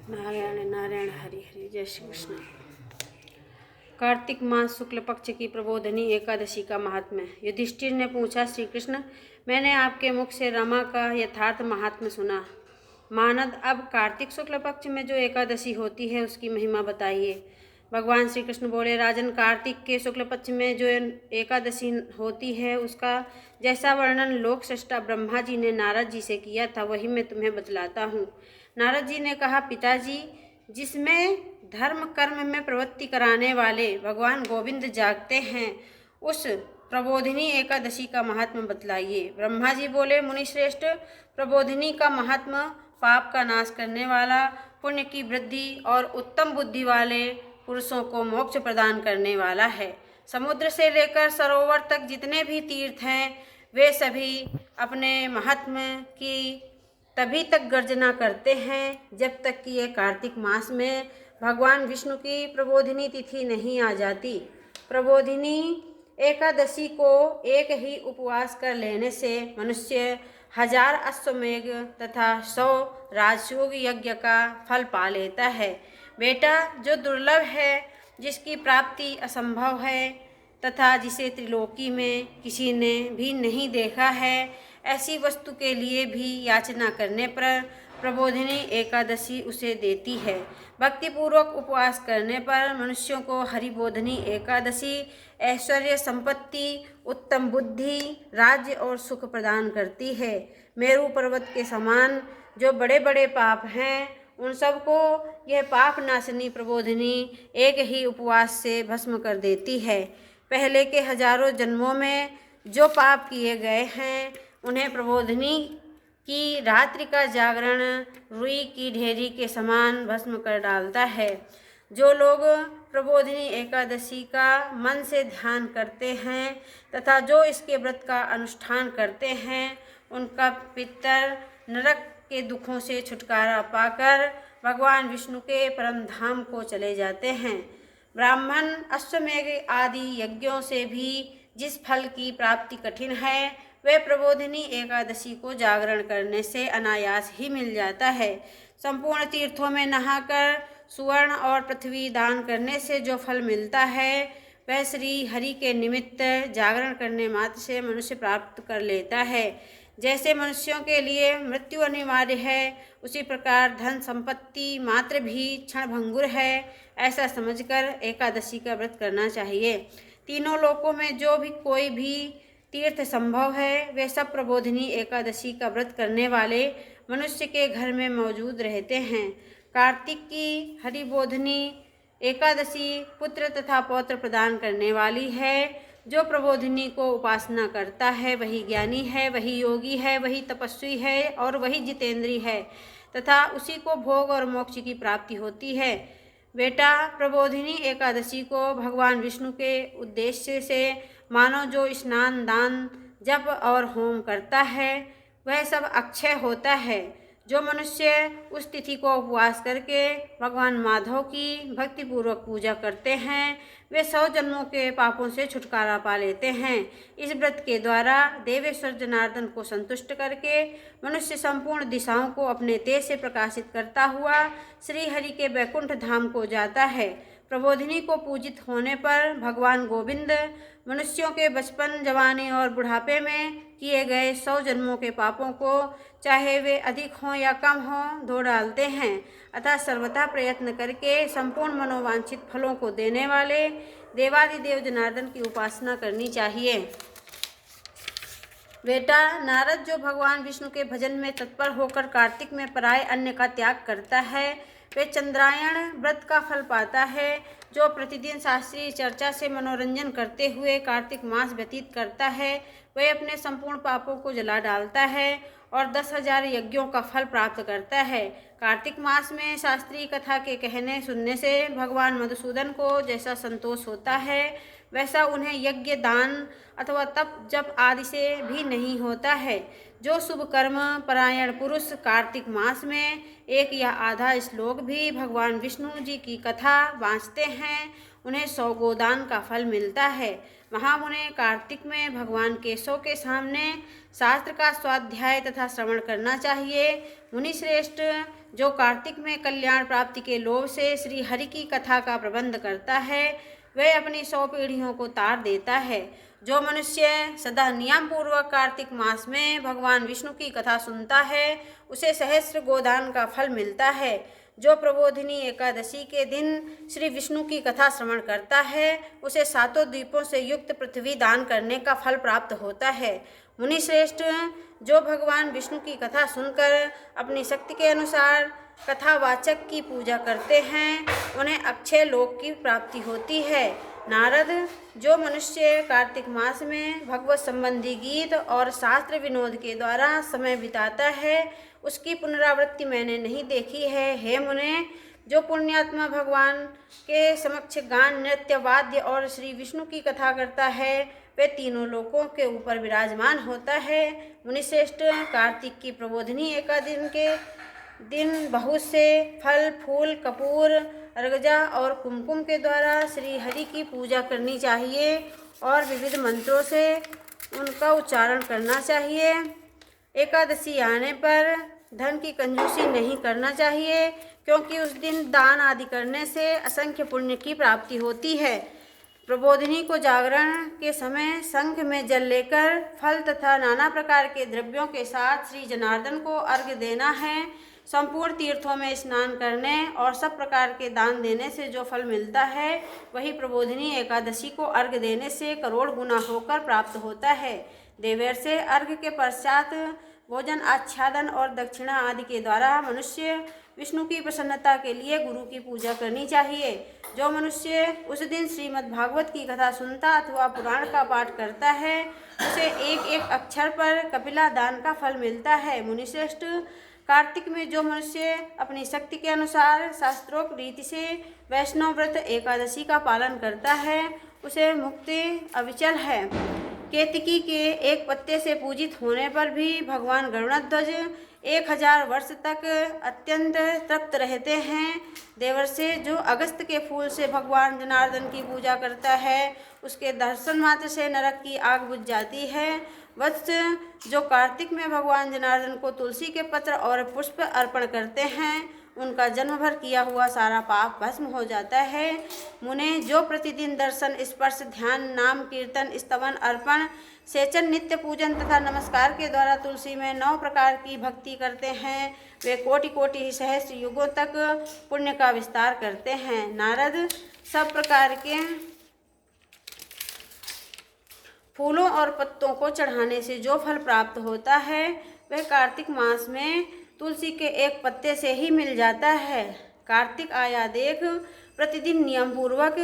नारायण नारायण हरि हरि। जय श्री कृष्ण। कार्तिक मास शुक्ल पक्ष की प्रबोधिनी एकादशी का महात्म्य। युधिष्ठिर ने पूछा, श्री कृष्ण, मैंने आपके मुख से रमा का यथार्थ महात्म्य सुना। मानद, अब कार्तिक शुक्ल पक्ष में जो एकादशी होती है उसकी महिमा बताइए। भगवान श्री कृष्ण बोले, राजन, कार्तिक के शुक्ल पक्ष में जो एकादशी होती है उसका जैसा वर्णन लोक सृष्टा ब्रह्मा जी ने नारद जी से किया था वही मैं तुम्हें बतलाता हूँ। नारद जी ने कहा, पिताजी, जिसमें धर्म कर्म में प्रवृत्ति कराने वाले भगवान गोविंद जागते हैं उस प्रबोधिनी एकादशी का महात्मा बतलाइए। ब्रह्मा जी बोले, मुनिश्रेष्ठ, प्रबोधिनी का महात्मा पाप का नाश करने वाला, पुण्य की वृद्धि और उत्तम बुद्धि वाले पुरुषों को मोक्ष प्रदान करने वाला है। समुद्र से लेकर सरोवर तक जितने भी तीर्थ हैं वे सभी अपने महात्म्य की तभी तक गर्जना करते हैं जब तक कि यह कार्तिक मास में भगवान विष्णु की प्रबोधिनी तिथि नहीं आ जाती। प्रबोधिनी एकादशी को एक ही उपवास कर लेने से मनुष्य 1000 अश्वमेघ तथा 100 राजसूग यज्ञ का फल पा लेता है। बेटा, जो दुर्लभ है, जिसकी प्राप्ति असंभव है तथा जिसे त्रिलोकी में किसी ने भी नहीं देखा है, ऐसी वस्तु के लिए भी याचना करने पर प्रबोधिनी एकादशी उसे देती है। भक्तिपूर्वक उपवास करने पर मनुष्यों को हरिबोधिनी एकादशी ऐश्वर्य, संपत्ति, उत्तम बुद्धि, राज्य और सुख प्रदान करती है। मेरू पर्वत के समान जो बड़े बड़े पाप हैं उन सबको यह पाप नाशनी प्रबोधिनी एक ही उपवास से भस्म कर देती है। पहले के हजारों जन्मों में जो पाप किए गए हैं उन्हें प्रबोधिनी की रात्रि का जागरण रुई की ढेरी के समान भस्म कर डालता है। जो लोग प्रबोधिनी एकादशी का मन से ध्यान करते हैं तथा जो इसके व्रत का अनुष्ठान करते हैं उनका पितर नरक के दुखों से छुटकारा पाकर भगवान विष्णु के परम धाम को चले जाते हैं। ब्राह्मण अश्वमेघ आदि यज्ञों से भी जिस फल की प्राप्ति कठिन है वह प्रबोधिनी एकादशी को जागरण करने से अनायास ही मिल जाता है। संपूर्ण तीर्थों में नहाकर सुवर्ण और पृथ्वी दान करने से जो फल मिलता है वह श्री हरि के निमित्त जागरण करने मात्र से मनुष्य प्राप्त कर लेता है। जैसे मनुष्यों के लिए मृत्यु अनिवार्य है उसी प्रकार धन संपत्ति मात्र भी क्षणभंगुर है, ऐसा समझकर एकादशी का व्रत करना चाहिए। तीनों लोकों में जो भी कोई भी तीर्थ संभव है वे सब प्रबोधिनी एकादशी का व्रत करने वाले मनुष्य के घर में मौजूद रहते हैं। कार्तिक की हरिबोधिनी एकादशी पुत्र तथा पौत्र प्रदान करने वाली है। जो प्रबोधिनी को उपासना करता है वही ज्ञानी है, वही योगी है, वही तपस्वी है और वही जितेंद्री है तथा उसी को भोग और मोक्ष की प्राप्ति होती है। बेटा, प्रबोधिनी एकादशी को भगवान विष्णु के उद्देश्य से मानो जो स्नान, दान, जप और होम करता है वह सब अक्षय होता है। जो मनुष्य उस तिथि को उपवास करके भगवान माधव की भक्तिपूर्वक पूजा करते हैं वे 100 जन्मों के पापों से छुटकारा पा लेते हैं। इस व्रत के द्वारा देवेश्वर जनार्दन को संतुष्ट करके मनुष्य संपूर्ण दिशाओं को अपने तेज से प्रकाशित करता हुआ श्री हरि के वैकुंठ धाम को जाता है। प्रबोधिनी को पूजित होने पर भगवान गोविंद मनुष्यों के बचपन, जवानी और बुढ़ापे में किए गए 100 जन्मों के पापों को चाहे वे अधिक हों या कम हों धो डालते हैं। अतः सर्वथा प्रयत्न करके संपूर्ण मनोवांछित फलों को देने वाले देवादिदेव जनार्दन की उपासना करनी चाहिए। बेटा, नारद जो भगवान विष्णु के भजन में तत्पर होकर कार्तिक में पराय अन्न का त्याग करता है वे चंद्रायण व्रत का फल पाता है। जो प्रतिदिन शास्त्रीय चर्चा से मनोरंजन करते हुए कार्तिक मास व्यतीत करता है वह अपने संपूर्ण पापों को जला डालता है और 10,000 यज्ञों का फल प्राप्त करता है। कार्तिक मास में शास्त्रीय कथा के कहने सुनने से भगवान मधुसूदन को जैसा संतोष होता है वैसा उन्हें यज्ञ, दान अथवा तप, जप आदि से भी नहीं होता है। जो शुभ कर्म परायण पुरुष कार्तिक मास में एक या आधा श्लोक भी भगवान विष्णु जी की कथा वाँचते हैं, उन्हें 100 गोदान का फल मिलता है। वहाँ उन्हें कार्तिक में भगवान केशव के सामने शास्त्र का स्वाध्याय तथा श्रवण करना चाहिए। मुनि श्रेष्ठ, जो कार्तिक में कल्याण प्राप्ति के लोभ से श्री हरि की कथा का प्रबंध करता है, वह अपनी 100 पीढ़ियों को तार देता है। जो मनुष्य सदा नियम पूर्वक कार्तिक मास में भगवान विष्णु की कथा सुनता है, उसे सहस्त्र गोदान का फल मिलता है। जो प्रबोधिनी एकादशी के दिन श्री विष्णु की कथा श्रवण करता है, उसे 7 द्वीपों से युक्त पृथ्वी दान करने का फल प्राप्त होता है। मुनि श्रेष्ठ, जो भगवान विष्णु की कथा सुनकर अपनी शक्ति के अनुसार कथावाचक की पूजा करते हैं, उन्हें अक्षय लोक की प्राप्ति होती है। नारद, जो मनुष्य कार्तिक मास में भगवत संबंधी गीत और शास्त्र विनोद के द्वारा समय बिताता है, उसकी पुनरावृत्ति मैंने नहीं देखी है। हे मुने, जो पुण्यात्मा भगवान के समक्ष गान, नृत्य, वाद्य और श्री विष्णु की कथा करता है, वे तीनों लोकों के ऊपर विराजमान होता है। मुनिश्रेष्ठ, कार्तिक की प्रबोधिनी एकादशी के दिन बहुत से फल, फूल, कपूर, अर्गजा और कुमकुम के द्वारा श्री हरि की पूजा करनी चाहिए और विविध मंत्रों से उनका उच्चारण करना चाहिए। एकादशी आने पर धन की कंजूसी नहीं करना चाहिए, क्योंकि उस दिन दान आदि करने से असंख्य पुण्य की प्राप्ति होती है। प्रबोधिनी को जागरण के समय शंख में जल लेकर फल तथा नाना प्रकार के द्रव्यों के साथ श्री जनार्दन को अर्घ्य देना है। संपूर्ण तीर्थों में स्नान करने और सब प्रकार के दान देने से जो फल मिलता है, वही प्रबोधिनी एकादशी को अर्घ्य देने से करोड़ गुना होकर प्राप्त होता है। देवेर से अर्घ्य के पश्चात भोजन, आच्छादन और दक्षिणा आदि के द्वारा मनुष्य विष्णु की प्रसन्नता के लिए गुरु की पूजा करनी चाहिए। जो मनुष्य उस दिन श्रीमद् भागवत की कथा सुनता अथवा पुराण का पाठ करता है, उसे एक एक अक्षर पर कपिला दान का फल मिलता है। मुनिश्रेष्ठ, कार्तिक में जो मनुष्य अपनी शक्ति के अनुसार शास्त्रोक्त रीति से वैष्णव व्रत एकादशी का पालन करता है, उसे मुक्ति अविचल है। केतकी के एक पत्ते से पूजित होने पर भी भगवान गरुड़ध्वज 1000 वर्ष तक अत्यंत तृप्त रहते हैं। देवर्षि, जो अगस्त के फूल से भगवान जनार्दन की पूजा करता है, उसके दर्शन मात्र से नरक की आग बुझ जाती है। वत्स, जो कार्तिक में भगवान जनार्दन को तुलसी के पत्र और पुष्प अर्पण करते हैं, उनका जन्म भर किया हुआ सारा पाप भस्म हो जाता है। मुने, जो प्रतिदिन दर्शन, स्पर्श, ध्यान, नाम कीर्तन, स्तवन, अर्पण, सेचन, नित्य पूजन तथा नमस्कार के द्वारा तुलसी में 9 प्रकार की भक्ति करते हैं, वे कोटि कोटि सहस्त्र युगों तक पुण्य का विस्तार करते हैं। नारद, सब प्रकार के फूलों और पत्तों को चढ़ाने से जो फल प्राप्त होता है, वह कार्तिक मास में तुलसी के एक पत्ते से ही मिल जाता है। कार्तिक आया देख प्रतिदिन नियम पूर्वक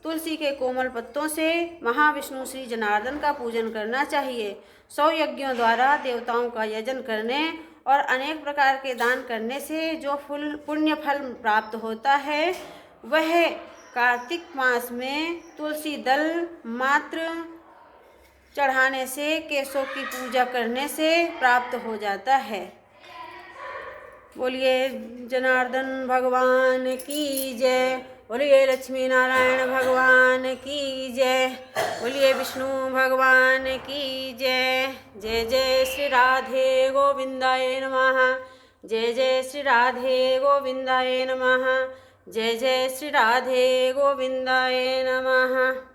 तुलसी के कोमल पत्तों से महाविष्णु श्री जनार्दन का पूजन करना चाहिए। 100 यज्ञों द्वारा देवताओं का यजन करने और अनेक प्रकार के दान करने से जो पुण्य फल प्राप्त होता है, वह कार्तिक मास में तुलसी दल मात्र चढ़ाने से, केशों की पूजा करने से प्राप्त हो जाता है। बोलिए जनार्दन भगवान की जय, बोलिए लक्ष्मी नारायण भगवान की जय, बोलिए विष्णु भगवान की जय। जय जय श्री राधे गोविंदाय नमः, जय जय श्री राधे गोविंदाय नमः, जय जय श्री राधे गोविंदाय नमः।